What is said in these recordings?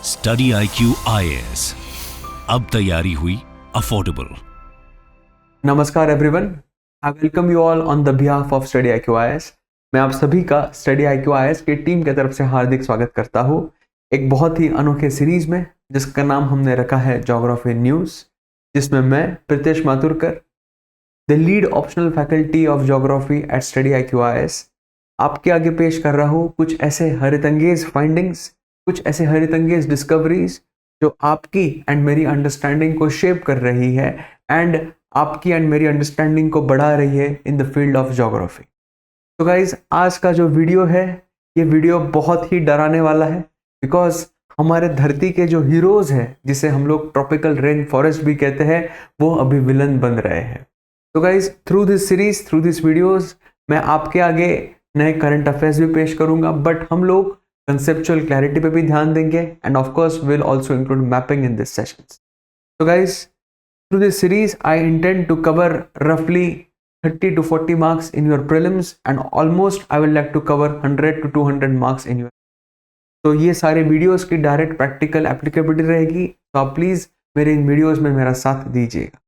Study IQ IAS, अब तैयारी हुई अफोर्डेबल। नमस्कार everyone, I welcome you all on the behalf of study IQ IAS। मैं आप सभी का स्टडी IQ IAS की टीम की तरफ से हार्दिक स्वागत करता हूँ एक बहुत ही अनोखे सीरीज में जिसका नाम हमने रखा है ज्योग्राफी न्यूज़, जिसमें मैं Pritesh Mathurkar, the lead optional faculty of geography at study IQ IAS, आपके आगे पेश कर रहा हूँ कुछ ऐसे हरितंगेज फाइंडिंग्स, कुछ ऐसे हरितंगेज डिस्कवरीज जो आपकी एंड मेरी अंडरस्टैंडिंग को शेप कर रही है एंड आपकी एंड मेरी अंडरस्टैंडिंग को बढ़ा रही है in the field of geography. तो गाइज, आज का जो वीडियो है ये वीडियो बहुत ही डराने वाला है, बिकॉज हमारे धरती के जो हीरोज हैं, जिसे हम लोग ट्रॉपिकल रेन फॉरेस्ट भी कहते हैं, वो अभी विलन बन रहे हैं। तो guys, through this series, through this videos, मैं आपके आगे नए करंट अफेयर्स भी पेश करूंगा, बट हम लोग कंसेप्चुअल क्लैरिटी पे भी ध्यान देंगे end of course will also include mapping in this sessions. So guys, through this series I intend to cover roughly 30 to 40 marks in your prelims and almost I will like to cover 100 to 200 marks in your। तो ये सारे videos की direct practical applicability रहेगी, तो आप please मेरे इन videos में मेरा साथ दीजिएगा।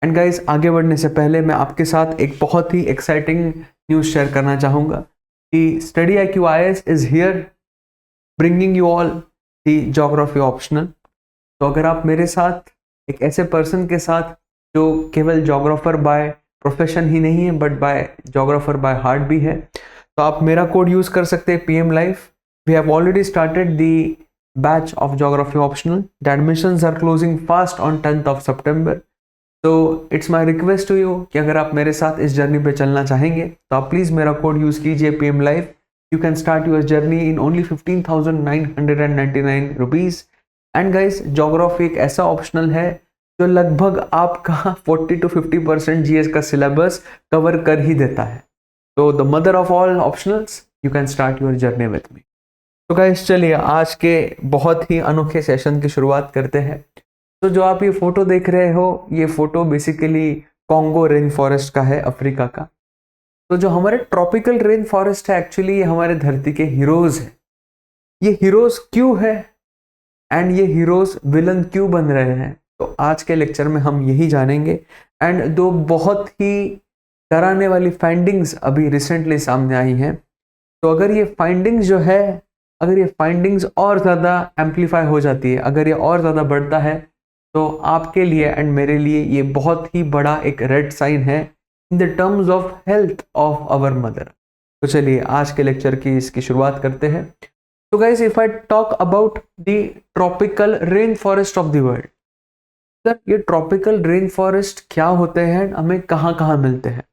एंड गाइस, आगे बढ़ने से पहले मैं आपके साथ एक बहुत ही एक्साइटिंग न्यूज़ शेयर करना चाहूँगा कि study IQ IAS is here bringing you all the geography optional. तो अगर आप मेरे साथ एक ऐसे पर्सन के साथ जो केवल ज्योग्राफर बाय प्रोफेशन ही नहीं है but by geographer by heart भी है, तो आप मेरा कोड यूज़ कर सकते हैं PM Life। We have already started the batch of geography optional. The admissions are closing fast on 10th September। तो it's my request to you कि अगर आप मेरे साथ इस जर्नी पे चलना चाहेंगे तो आप प्लीज़ मेरा कोड यूज़ कीजिए PM Life। You can start your journey in only 15,999 rupees। And guys, geography एक ऐसा ऑप्शनल है जो लगभग आपका 40 to 50% GS का सिलेबस कवर कर ही देता है। तो the mother of all optionals, you can start your journey with मी। तो गाइस, चलिए आज के बहुत ही अनोखे सेशन की शुरुआत करते हैं। तो जो आप ये फोटो देख रहे हो, ये photo basically Congo rain forest का है, अफ्रीका का। तो जो हमारे ट्रॉपिकल रेन फॉरेस्ट है, एक्चुअली ये हमारे धरती के हीरोज हैं। ये हीरोज क्यों है एंड ये हीरोज विलन क्यों बन रहे हैं, तो आज के लेक्चर में हम यही जानेंगे। एंड दो बहुत ही डराने वाली फाइंडिंग्स अभी रिसेंटली सामने आई हैं। तो अगर ये फाइंडिंग्स जो है, अगर ये फाइंडिंग्स और ज़्यादा एम्पलीफाई हो जाती है, अगर ये और ज़्यादा बढ़ता है, तो आपके लिए एंड मेरे लिए ये बहुत ही बड़ा एक रेड साइन है in the terms of health of our mother. तो चलिए आज के लेक्चर की इसकी शुरुआत करते हैं। तो guys, if I talk about the tropical rain forest of the world, sir ये ट्रॉपिकल रेन फॉरेस्ट क्या होते हैं, हमें कहाँ कहाँ मिलते हैं?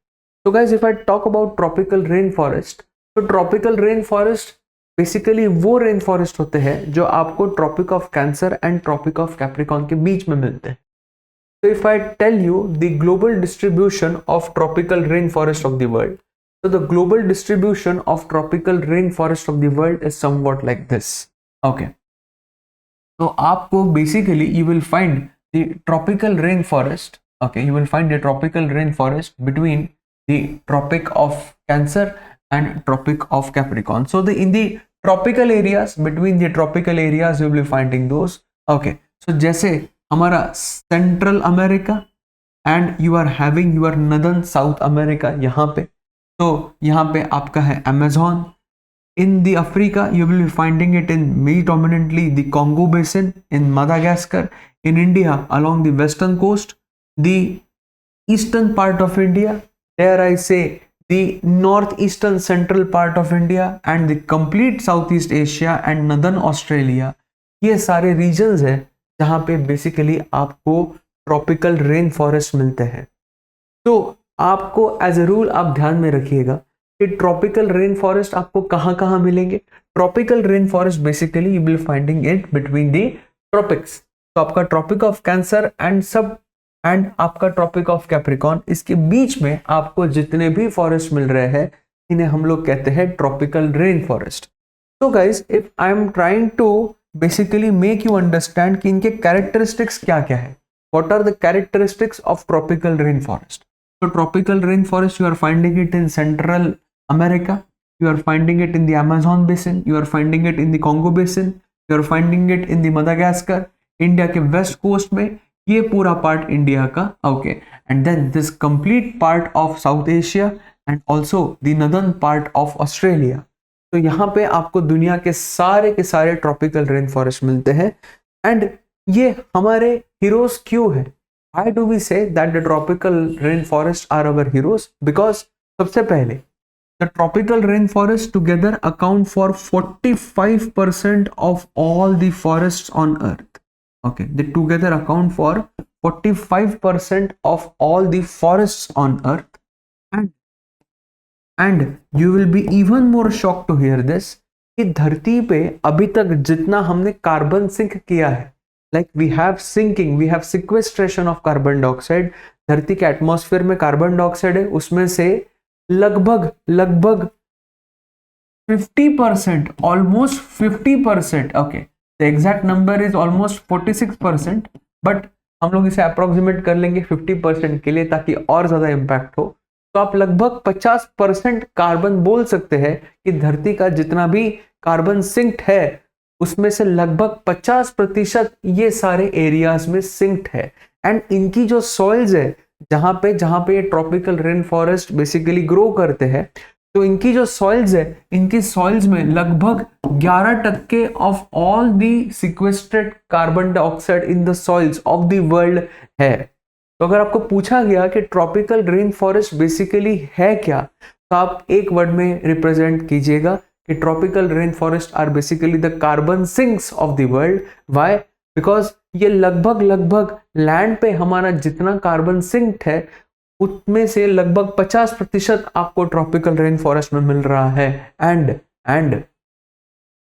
तो guys, if I talk about tropical rain forest, तो ट्रॉपिकल रेन फॉरेस्ट बेसिकली वो रेन फॉरेस्ट होते हैं जो आपको tropic of cancer and tropic of Capricorn के बीच में मिलते हैं। So if I tell you the global distribution of tropical rainforest of the world, so the global distribution of tropical rainforest of the world is somewhat like this. Okay. So आपको basically you will find the tropical rainforest. Okay, you will find the tropical rainforest between the Tropic of Cancer and Tropic of Capricorn. So in the tropical areas, between the tropical areas, you will be finding those. Okay. So जैसे हमारा central America and you are having your northern South America यहाँ पे, तो यहाँ पे आपका है Amazon. In the Africa you will be finding it in me dominantly the Congo basin, in Madagascar, in India along the western coast, the eastern part of India, there I say the north eastern central part of India and the complete south east Asia and northern Australia. ये सारे regions है जहाँ पे basically आपको tropical rain forest मिलते हैं। तो आपको एज ए रूल आप ध्यान में रखिएगा कि ट्रॉपिकल रेन फॉरेस्ट आपको कहाँ कहाँ मिलेंगे। Tropical rain forest basically you will finding it between the tropics. तो आपका ट्रॉपिक ऑफ कैंसर एंड आपका ट्रॉपिक ऑफ कैप्रिकॉर्न, इसके बीच में आपको जितने भी फॉरेस्ट मिल रहे हैं इन्हें हम लोग कहते हैं ट्रॉपिकल रेन फॉरेस्ट। तो guys, if I am trying to basically make you understand कि इनके कैरेक्टरिस्टिक्स क्या क्या है, what are the characteristics of tropical rain forest. तो tropical rain forest you are finding it in central America, you are finding it in the Amazon basin, you are finding it in the Congo basin, you are finding it in the Madagascar, India के west coast में, ये पूरा part India का, okay. And then this complete part of South Asia and also the northern part of Australia. तो यहाँ पे आपको दुनिया के सारे ट्रॉपिकल रेन फॉरेस्ट मिलते हैं। एंड ये हमारे हीरोज क्यों है? Why do we say that the tropical rainforests are our heroes? Because सबसे पहले the tropical rainforests together account for 45% of all the forests on earth. Okay, they together account for 45% of all the forests on earth. And you will be even more shocked to hear this कि धरती पे अभी तक जितना हमने carbon sink किया है, like we have sinking, we have sequestration of carbon dioxide, धरती के एटमॉस्फेयर में कार्बन डाइऑक्साइड है, उसमें से लगभग 50%, almost 50%, okay, the exact number is almost 46%, but हम लोग इसे अप्रोक्सीमेट कर लेंगे 50% के लिए ताकि और ज्यादा इंपैक्ट हो। तो आप लगभग 50% कार्बन बोल सकते हैं कि धरती का जितना भी कार्बन सिंक्ड है उसमें से लगभग 50% ये सारे एरियाज में सिंक्ड है। एंड इनकी जो सॉइल्स है, जहां पे ये tropical rain forest basically grow करते हैं, तो इनकी जो सॉइल्स है, इनकी सॉइल्स में लगभग 11% of all the sequestered carbon dioxide in the soils of the world है। तो अगर आपको पूछा गया कि ट्रॉपिकल रेन फॉरेस्ट बेसिकली है क्या, तो आप एक वर्ड में रिप्रेजेंट कीजिएगा कि tropical rain forest are basically the carbon sinks of the world. Why? Because ये लगभग लैंड पे हमारा जितना कार्बन सिंक्ड है उसमें से लगभग 50% आपको ट्रॉपिकल रेन फॉरेस्ट में मिल रहा है। एंड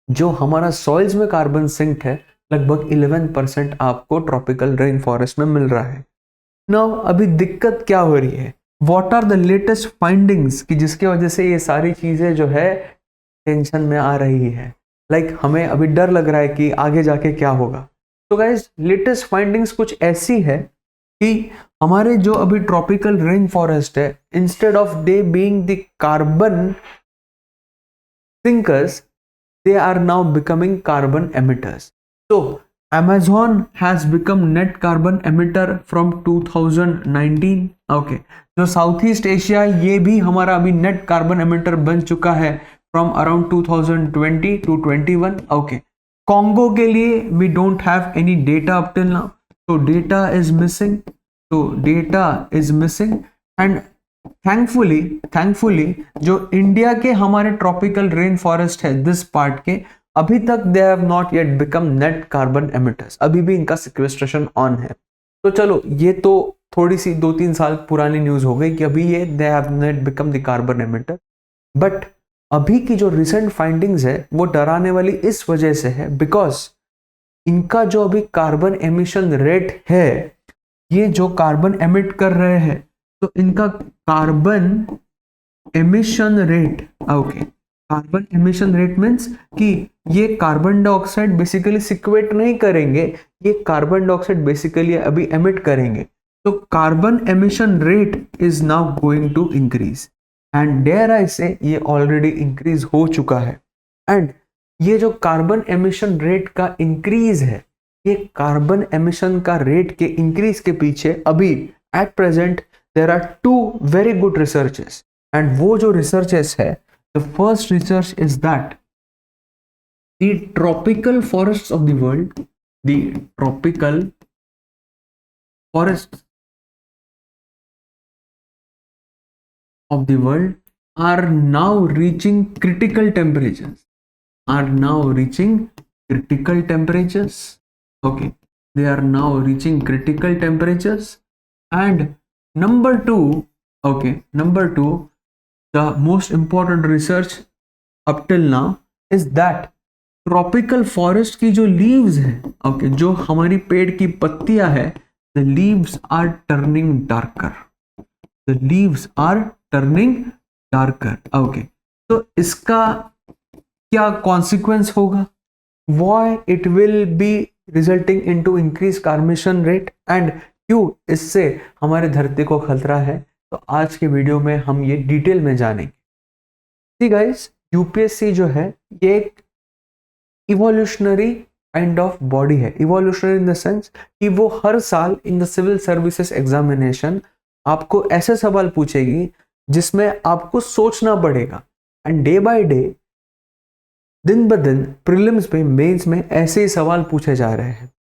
जो हमारा सॉइल्स में कार्बन सिंक्ड है लगभग 11% आपको ट्रॉपिकल रेन फॉरेस्ट में मिल रहा है। नाउ अभी दिक्कत क्या हो रही है? What are the latest findings कि जिसकी वजह से ये सारी चीजें जो है टेंशन में आ रही है, लाइक हमें अभी डर लग रहा है कि आगे जाके क्या होगा। तो गाइस, लेटेस्ट फाइंडिंग्स कुछ ऐसी है कि हमारे जो अभी ट्रॉपिकल रेन फॉरेस्ट है, instead of they being the carbon sinkers, they are now becoming carbon emitters. So Amazon has become net carbon emitter from 2019. Okay, जो साउथ ईस्ट एशिया ये भी हमारा अभी नेट कार्बन एमिटर बन चुका है from around 2020 to 21. Okay, Congo के लिए we don't have any data up till now, so data is missing and thankfully जो इंडिया के हमारे ट्रॉपिकल रेन फॉरेस्ट है दिस पार्ट के, अभी तक they have not yet become net carbon emitters, अभी भी इनका सिक्वेस्ट्रेशन ऑन है। तो चलो, ये तो थोड़ी सी 2-3 साल पुरानी न्यूज हो गई कि अभी ये they have not become the carbon emitter. But अभी की जो रिसेंट फाइंडिंग्स है वो डराने वाली इस वजह से है बिकॉज इनका जो अभी कार्बन एमिशन रेट है, ये जो कार्बन एमिट कर रहे हैं, तो इनका carbon emission rate, okay, carbon emission rate means कि ये कार्बन डाइऑक्साइड बेसिकली सिक्वेट नहीं करेंगे, ये कार्बन डाइऑक्साइड बेसिकली अभी एमिट करेंगे। तो carbon emission rate is now going to increase and dare I say ये ऑलरेडी इंक्रीज हो चुका है। एंड ये जो कार्बन एमिशन रेट का इंक्रीज है, ये कार्बन एमिशन का रेट के इंक्रीज के पीछे अभी at present there are two very good researches, and वो जो researches है, the first research is that the tropical forests of the world, the tropical forests of the world are now reaching critical temperatures, okay, they are now reaching critical temperatures. And number two, the most important research up till now is that tropical forest की जो leaves है, okay, जो हमारी पेड़ की पत्तियां है, the leaves are turning darker, okay. तो इसका क्या कॉन्सिक्वेंस होगा? Why it will be resulting into increased carbon rate and क्यों इससे हमारे धरती को खतरा है? तो आज के वीडियो में हम ये डिटेल में जानेंगे। सी गाइस, यूपीएससी जो है ये एक इवोल्यूशनरी काइंड ऑफ बॉडी है। इवोल्यूशनरी इन द सेंस कि वो हर साल in the civil services examination आपको ऐसे सवाल पूछेगी जिसमें आपको सोचना पड़ेगा, एंड डे बाय डे, दिन ब दिन प्रीलिम्स में, मेंस में ऐसे ही सवाल पूछे जा रहे हैं।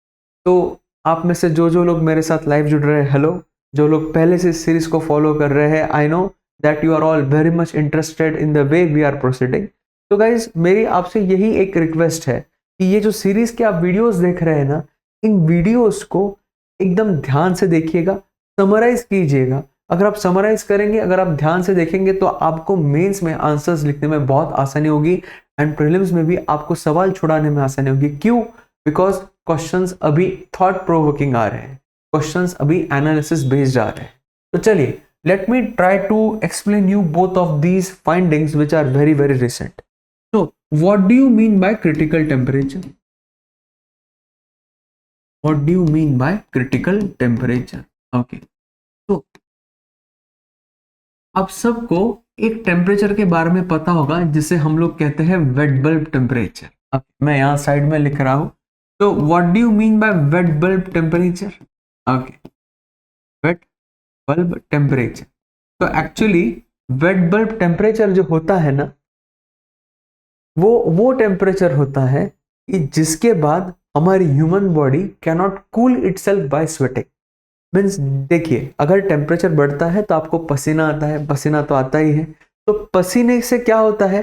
तो आप में से जो लोग मेरे साथ लाइव जुड़ रहे हैं, हेलो, जो लोग पहले से इस सीरीज को फॉलो कर रहे हैं, I know that you are all very much interested in the way we are proceeding. तो गाइज, मेरी आपसे यही एक रिक्वेस्ट है कि ये जो सीरीज के आप वीडियोस देख रहे हैं ना, इन वीडियोस को एकदम ध्यान से देखिएगा, समराइज कीजिएगा। अगर आप समराइज करेंगे, अगर आप ध्यान से देखेंगे, तो आपको मेंस में आंसर्स लिखने में बहुत आसानी होगी, एंड प्रीलिम्स में भी आपको सवाल छुड़ाने में आसानी होगी। क्यों? बिकॉज क्वेश्चंस अभी थॉट प्रोवोकिंग आ रहे हैं, क्वेश्चंस अभी एनालिसिस बेस्ड आ रहे हैं। तो चलिए, let me try to explain you both of these findings which are very very recent. So, what do you mean by critical temperature? What do you mean by critical temperature? Okay. तो आप सबको एक temperature के बारे में पता होगा जिसे हम लोग कहते हैं वेट बल्ब टेम्परेचर। मैं यहाँ साइड में लिख रहा हूं। तो what do you mean by wait bulb temperature? Okay. Wait bulb temperature. तो एक्चुअली वेट बल्ब टेम्परेचर जो होता है ना, वो टेम्परेचर होता है कि जिसके बाद हमारी human body can not cool itself by sweating. Means देखिए, अगर टेम्परेचर बढ़ता है तो आपको पसीना आता है, पसीना तो आता ही है। तो पसीने से क्या होता है?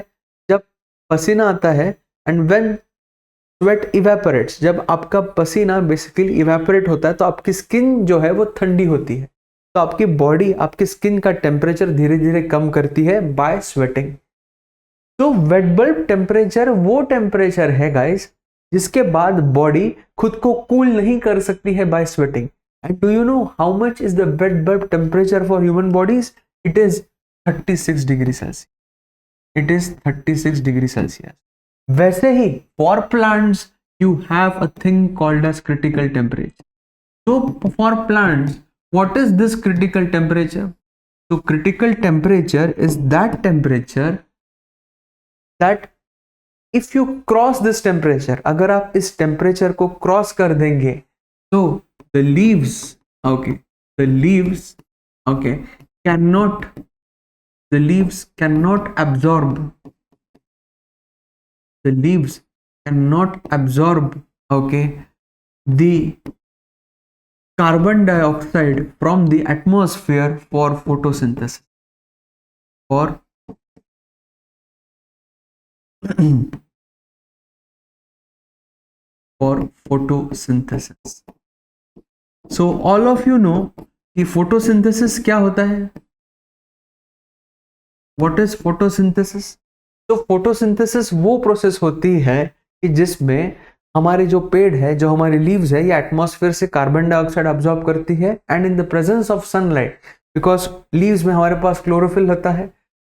जब पसीना आता है एंड व्हेन स्वेट इवेपोरेट्स, जब आपका पसीना बेसिकली इवेपोरेट होता है तो आपकी स्किन जो है वो ठंडी होती है। तो आपकी बॉडी आपकी स्किन का टेम्परेचर धीरे धीरे कम करती है बाय स्वेटिंग। तो वेट बल्ब टेम्परेचर वो टेम्परेचर है गाइस जिसके बाद बॉडी खुद को कूल नहीं कर सकती है by sweating. And do you know how much is the wet bulb temperature for human bodies? It is 36 degree Celsius. It is 36 degree Celsius. वैसे ही for plants you have a thing called as critical temperature. तो for plants what is this critical temperature? तो critical temperature is that temperature that if you cross this temperature, अगर आप इस temperature को cross कर देंगे तो the leaves cannot absorb the carbon dioxide from the atmosphere for photosynthesis. For photosynthesis. So all of you know कि photosynthesis क्या होता है? What is photosynthesis? तो photosynthesis वो प्रोसेस होती है कि जिसमें हमारे जो पेड़ है, जो हमारी लीव्स है, ये एटमॉस्फेयर से कार्बन डाइऑक्साइड अब्सॉर्ब करती है, and in the presence of sunlight, because leaves में हमारे पास क्लोरोफिल होता है,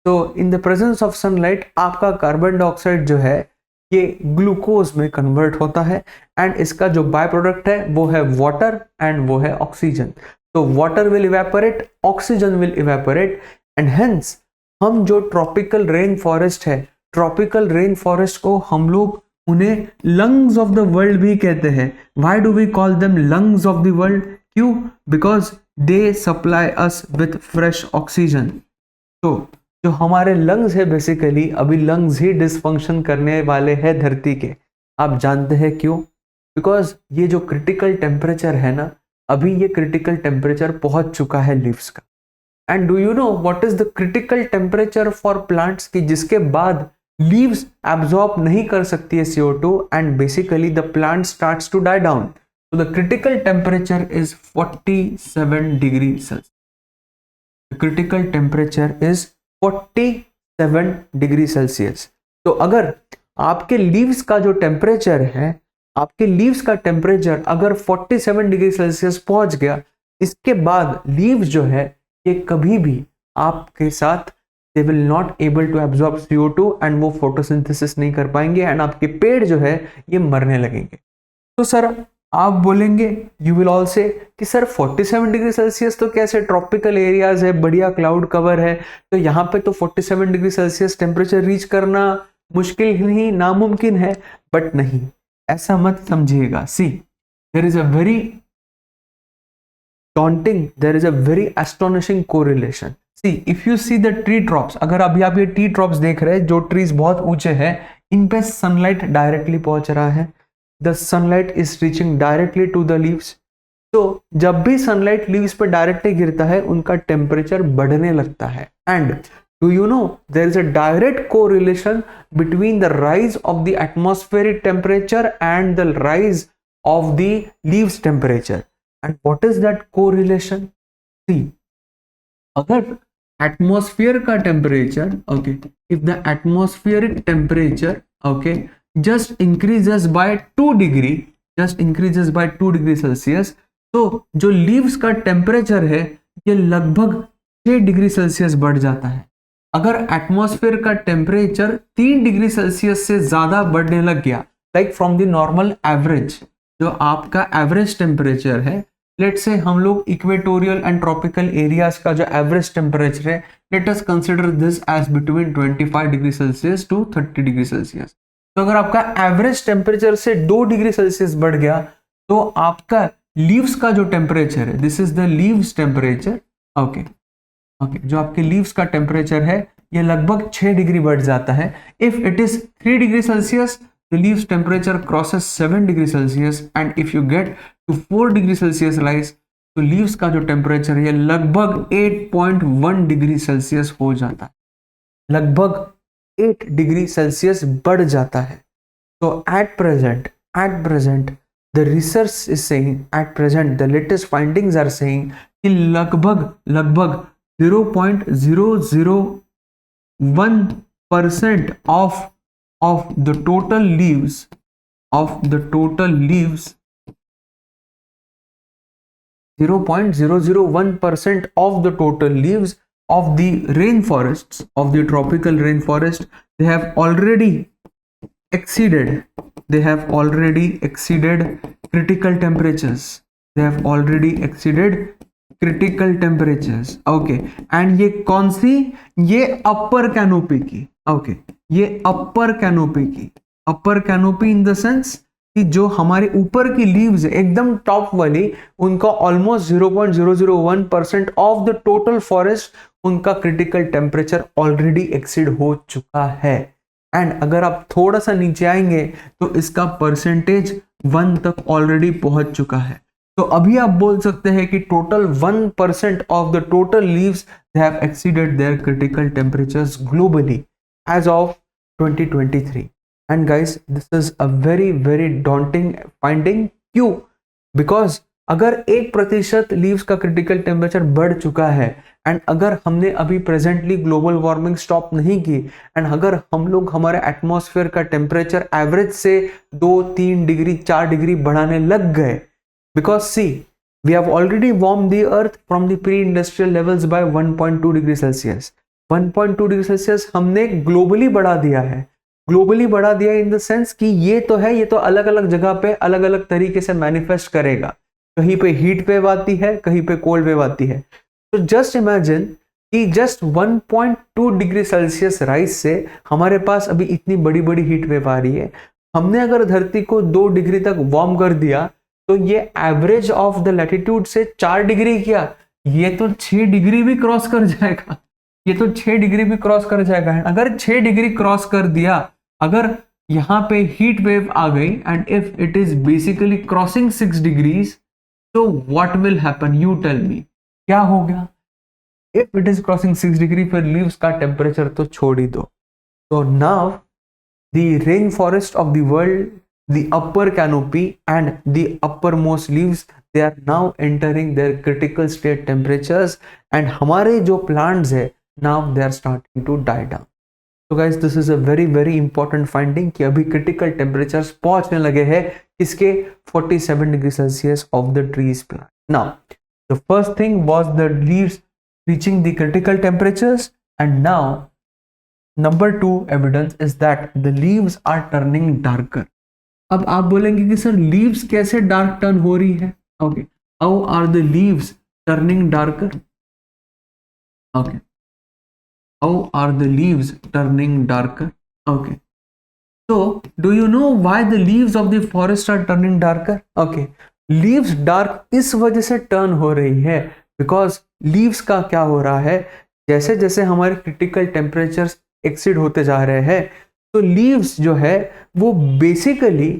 तो in the presence of sunlight आपका कार्बन डाइऑक्साइड जो है ये ग्लूकोज में कन्वर्ट होता है, एंड इसका जो बाय प्रोडक्ट है वो है वाटर एंड वो है ऑक्सीजन। तो water will evaporate, oxygen will evaporate, and hence हम जो ट्रॉपिकल रेन फॉरेस्ट है, ट्रॉपिकल रेन फॉरेस्ट को हम लोग उन्हें लंग्स ऑफ द वर्ल्ड भी कहते हैं। Why do we call them lungs of the world? क्यों? Because they supply us with fresh oxygen. तो जो हमारे लंग्स है, बेसिकली अभी लंग्स ही डिसफंक्शन करने वाले हैं धरती के। आप जानते हैं क्यों? बिकॉज ये जो क्रिटिकल टेम्परेचर है ना, अभी ये क्रिटिकल टेम्परेचर पहुंच चुका है लीव्स का। And do you know what is the critical temperature for plants, की जिसके बाद लीव्स एब्जॉर्ब नहीं कर सकती है CO2 and basically the plant starts to die down. तो the critical temperature is 47 degree Celsius. Critical temperature is 47 degree Celsius. तो अगर आपके लीव्स का जो टेम्परेचर है, आपके लीव्स का टेम्परेचर अगर 47 डिग्री सेल्सियस पहुंच गया, इसके बाद लीव्स जो है ये कभी भी आपके साथ they will not able to absorb CO2 and वो फोटोसिंथेसिस नहीं कर पाएंगे, एंड आपके पेड़ जो है ये मरने लगेंगे। तो सर आप बोलेंगे, यू विल ऑल से कि सर 47 डिग्री सेल्सियस तो कैसे, ट्रॉपिकल एरियाज है, बढ़िया क्लाउड कवर है, तो यहाँ पे तो 47 डिग्री सेल्सियस टेम्परेचर रीच करना मुश्किल नहीं, नामुमकिन है। बट नहीं, ऐसा मत समझिएगा। See there is a very daunting, there is a very astonishing correlation. See, if you see the tree drops, अगर अभी आप ये tree drops देख रहे हैं, जो trees बहुत ऊंचे हैं, इन पे sunlight directly पहुंच रहा है. The sunlight is reaching directly to the leaves. तो जब भी sunlight leaves पे directly गिरता है, उनका temperature बढ़ने लगता है. And do you know there is a direct correlation between the rise of the atmospheric temperature and the rise of the leaves temperature. And what is that correlation? See, अगर atmosphere का temperature, okay, if the atmospheric temperature, okay, just increases by 2 degree, just increases by 2 degree Celsius, तो जो leaves का temperature है ये लगभग 6 degree Celsius बढ़ जाता है. अगर एटमॉस्फेयर का टेम्परेचर 3 डिग्री सेल्सियस से ज्यादा बढ़ने लग गया, like from the normal average, जो आपका एवरेज टेम्परेचर है, लेट से हम लोग इक्वेटोरियल एंड ट्रॉपिकल एरियाज का जो एवरेज टेम्परेचर है, let us consider this as between 25 degree Celsius to 30 degree Celsius. तो अगर आपका एवरेज टेम्परेचर से 2 डिग्री सेल्सियस बढ़ गया, तो आपका लीव्स का जो टेम्परेचर है, this is the leaves temperature, okay, जो आपके लीव्स का टेम्परेचर है ये लगभग 6 डिग्री बढ़ जाता है. If it is 3 degree Celsius, the leaves temperature crosses 7 degree Celsius, and if you get to 4 degree Celsius rise, तो leaves का जो टेम्परेचर है लगभग 8.1 डिग्री सेल्सियस हो जाता है, लगभग 8 डिग्री सेल्सियस बढ़ जाता है. तो at present the research is saying, at present the latest findings are saying कि लगभग 0.001% of the total leaves, 0.001% of the total leaves of the rainforests, of the tropical rainforest, they have already exceeded critical temperatures. Okay, and ये कौन सी, ये अपर canopy की, okay, ये अपर canopy in the sense कि जो हमारे ऊपर की लीव्स है एकदम टॉप वाली, उनका almost 0.001% of the total forest, उनका क्रिटिकल टेम्परेचर ऑलरेडी एक्सीड हो चुका है. एंड अगर आप थोड़ा सा नीचे आएंगे तो इसका परसेंटेज 1 तक ऑलरेडी पहुंच चुका है. तो अभी आप बोल सकते हैं कि total 1% of the total leaves they have exceeded their critical temperatures globally as of 2023. And guys, this is a very daunting finding. क्यों? Because अगर 1% लीव्स का क्रिटिकल टेम्परेचर बढ़ चुका है, एंड अगर हमने अभी प्रेजेंटली ग्लोबल वार्मिंग स्टॉप नहीं की, एंड अगर हम लोग हमारे एटमॉस्फेयर का टेम्परेचर एवरेज से 2-3 डिग्री 4 डिग्री बढ़ाने लग गए, because see, we have already warmed the earth from the pre-industrial levels by 1.2 degree Celsius. 1.2 degree Celsius हमने ग्लोबली बढ़ा दिया इन द सेंस कि ये तो अलग अलग जगह पे अलग अलग तरीके से मैनिफेस्ट करेगा. कहीं पे हीट वेव आती है, कहीं पे कोल्ड वेव आती है. तो जस्ट इमेजिन कि जस्ट 1.2 डिग्री सेल्सियस राइज से हमारे पास अभी इतनी बड़ी बड़ी हीट वेव आ रही है. हमने अगर धरती को 2 डिग्री तक वार्म कर दिया, तो ये एवरेज ऑफ द लैटिट्यूड से 4 डिग्री किया, ये तो 6 डिग्री भी क्रॉस कर जाएगा. अगर 6 डिग्री क्रॉस कर दिया, अगर यहां पे हीट वेव आ गई, and if it is basically crossing 6 degrees, तो what will happen, you tell me, क्या हो गया? If it is crossing 6 degree, फिर लीव्स का टेम्परेचर तो छोड़ ही दो. तो now the rain forest of the world, the upper canopy and the uppermost leaves, they are now entering their critical state temperatures, and हमारे जो plants है now they are starting to die down. So guys, this is a very important finding कि अभी critical temperatures पहुंचने लगे हैं इसके 47 degree Celsius of the trees plant. Now the first thing was the leaves reaching the critical temperatures, and now number 2 evidence is that the leaves are turning darker. अब आप बोलेंगे कि सर लीव्स कैसे dark turn हो रही है? Okay, how are the leaves turning darker? Okay, how are the leaves turning darker? Okay, So, do you know why the leaves of the forest are turning darker? Okay, leaves dark इस वजह से turn हो रही है because leaves का क्या हो रहा है, जैसे जैसे हमारे क्रिटिकल टेम्परेचर्स एक्सीड होते जा रहे हैं तो लीव्स जो है वो बेसिकली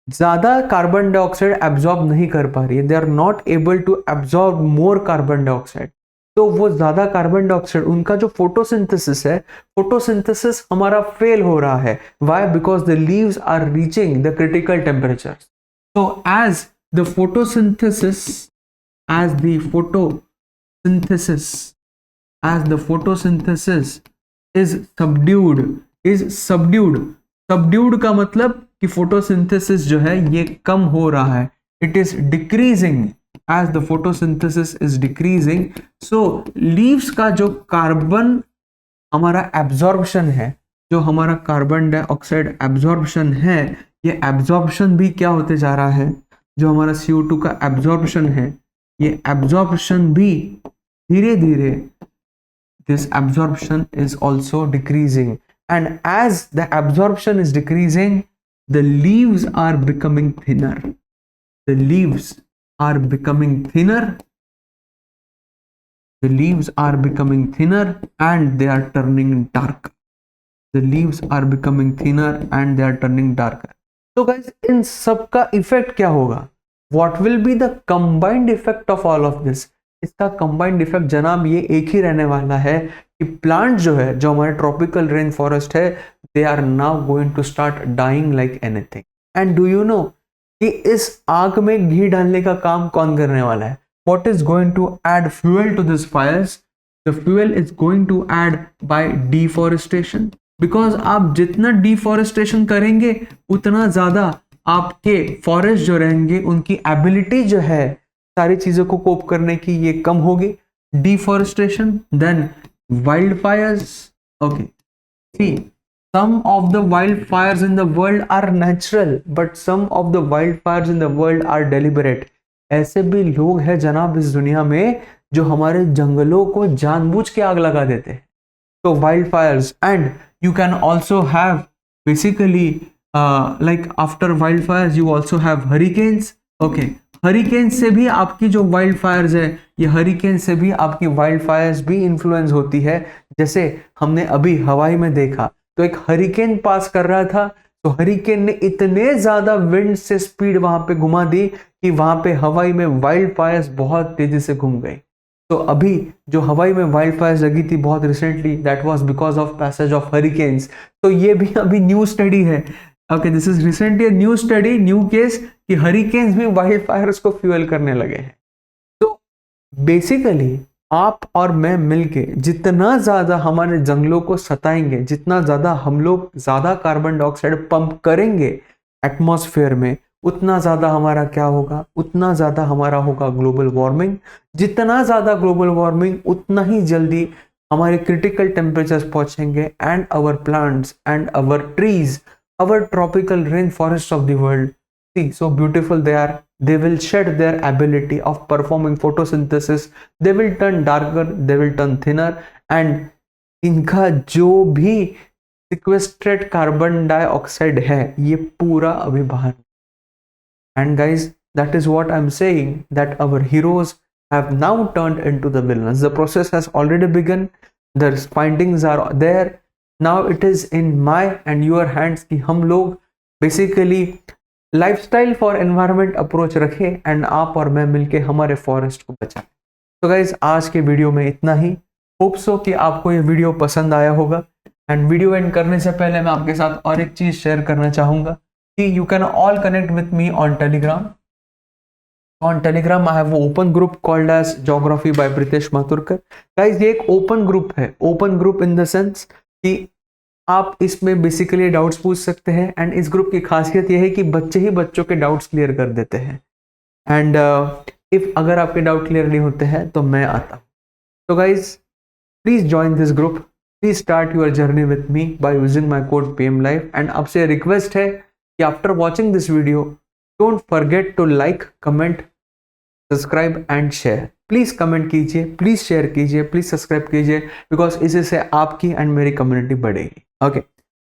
ज्यादा कार्बन डाइऑक्साइड एब्जॉर्ब नहीं कर पा रही है, they are not able to absorb more carbon dioxide. तो वो ज्यादा कार्बन डाइऑक्साइड, उनका जो फोटोसिंथेसिस है, फोटोसिंथेसिस हमारा फेल हो रहा है। Why? Because the leaves are reaching the critical temperature. तो as the photosynthesis is subdued का मतलब कि फोटोसिंथेसिस जो है ये कम हो रहा है, it is decreasing as the photosynthesis is decreasing। so leaves का जो कार्बन हमारा एब्जॉर्प्शन है, जो हमारा कार्बन डाइऑक्साइड एब्जॉर्प्शन है, ये एब्जॉर्प्शन भी क्या होते जा रहा है, जो हमारा CO2 का एब्जॉर्प्शन है, ये एब्जॉर्प्शन भी धीरे धीरे this absorption is also decreasing, and as the absorption is decreasing the leaves are becoming thinner, the leaves are becoming thinner and they are turning darker, the leaves are becoming thinner and they are turning darker। so guys, इन सब का effect क्या होगा, what will be the combined effect of all of this? इसका combined effect जनाब ये एक ही रहने वाला है कि प्लांट जो है, जो हमारे ट्रॉपिकल रेन फॉरेस्ट है, they are now going to start dying like anything. And do you know कि इस आग में घी डालने का काम कौन करने वाला है? What is going to add fuel to this fires? The fuel is going to add by deforestation, because आप जितना डिफॉरेस्टेशन करेंगे उतना ज्यादा आपके फॉरेस्ट जो रहेंगे उनकी एबिलिटी जो है सारी चीजों को कोप करने की ये कम होगी। Deforestation, then wild fires. Okay, see some of the wildfires in the world are natural but some of the wildfires in the world are deliberate। ऐसे भी लोग हैं जनाब इस दुनिया में जो हमारे जंगलों को जानबूझ के आग लगा देते हैं। तो wildfires, and you can also have basically like after wildfires you also have hurricanes। okay, hurricane से भी आपकी जो वाइल्ड फायर्स है, ये हरिकेन से भी आपकी वाइल्ड फायर्स भी इन्फ्लुएंस होती है। जैसे हमने अभी हवाई में देखा तो एक हरिकेन पास कर रहा था, तो हरिकेन ने इतने ज्यादा विंड से स्पीड वहां पे घुमा दी कि वहां पे हवाई में वाइल्ड फायर्स बहुत तेजी से घूम गई। तो अभी जो हवाई में वाइल्ड फायर्स लगी थी बहुत recently, that was because of passage of hurricanes. तो ये भी अभी न्यू स्टडी है। Okay, this is recently new study, new case कि हरिकेन्स भी वाइल्ड फायर्स को फ्यूल करने लगे हैं। तो बेसिकली आप और मैं मिलके जितना ज्यादा हमारे जंगलों को सताएंगे, जितना ज्यादा हम लोग ज्यादा कार्बन डाइऑक्साइड पंप करेंगे एटमॉस्फेयर में, उतना ज्यादा हमारा क्या होगा, उतना ज्यादा हमारा होगा ग्लोबल वार्मिंग। जितना ज्यादा ग्लोबल वार्मिंग, उतना ही जल्दी हमारे क्रिटिकल टेम्परेचर्स पहुंचेंगे and our plants and our trees, our tropical rainforests of the world, see so beautiful they are, they will shed their ability of performing photosynthesis, they will turn darker, they will turn thinner, and इनका जो भी sequestrated carbon dioxide है ये पूरा अभी बाहर। and guys, that is what I'm saying, that our heroes have now turned into the villains। the process has already begun, the findings are there, now it is in my and your hands कि हम लोग basically lifestyle for environment approach रखें and आप और मैं मिलके हमारे forest को बचाएं। तो गाइज, आज के वीडियो में इतना ही। होप सो कि आपको ये वीडियो पसंद आया होगा। एंड वीडियो एंड करने से पहले मैं आपके साथ और एक चीज शेयर करना चाहूंगा कि you can all connect with me on Telegram. On Telegram I have an open group called as Geography by Pritesh Mathurkar। Guys, ये एक ओपन ग्रुप है, open group in the sense कि आप इसमें बेसिकली डाउट्स पूछ सकते हैं। And इस ग्रुप की खासियत यह है कि बच्चे ही बच्चों के डाउट्स क्लियर कर देते हैं। एंड इफ अगर आपके डाउट क्लियर नहीं होते हैं तो मैं आता हूँ। तो guys, please join this group, please start your journey with me by using my code PMLife। And आपसे रिक्वेस्ट है कि after watching this video don't forget to like, comment, subscribe and share. Please comment कीजिए, please share कीजिए, please subscribe कीजिए, because इसी से आपकी and मेरी कम्युनिटी बढ़ेगी। Okay,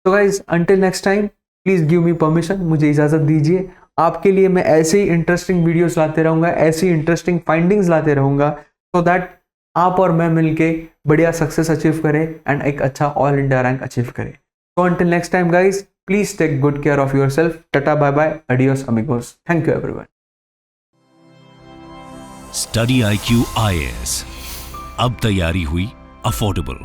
so guys, until next time, please give me permission, मुझे इजाज़त दीजिए। आपके लिए मैं ऐसे ही इंटरेस्टिंग वीडियोस लाते रहूँगा, ऐसी इंटरेस्टिंग फाइंडिंग्स लाते रहूँगा, सो दैट आप और मैं मिलके बढ़िया सक्सेस अचीव करें एंड एक अच्छा ऑल इंडिया रैंक अचीव करें। So until next time guys, please take good care of yourself. Tata bye bye, adios amigos, thank you everyone. Study IQ IAS, अब तैयारी हुई अफोर्डेबल।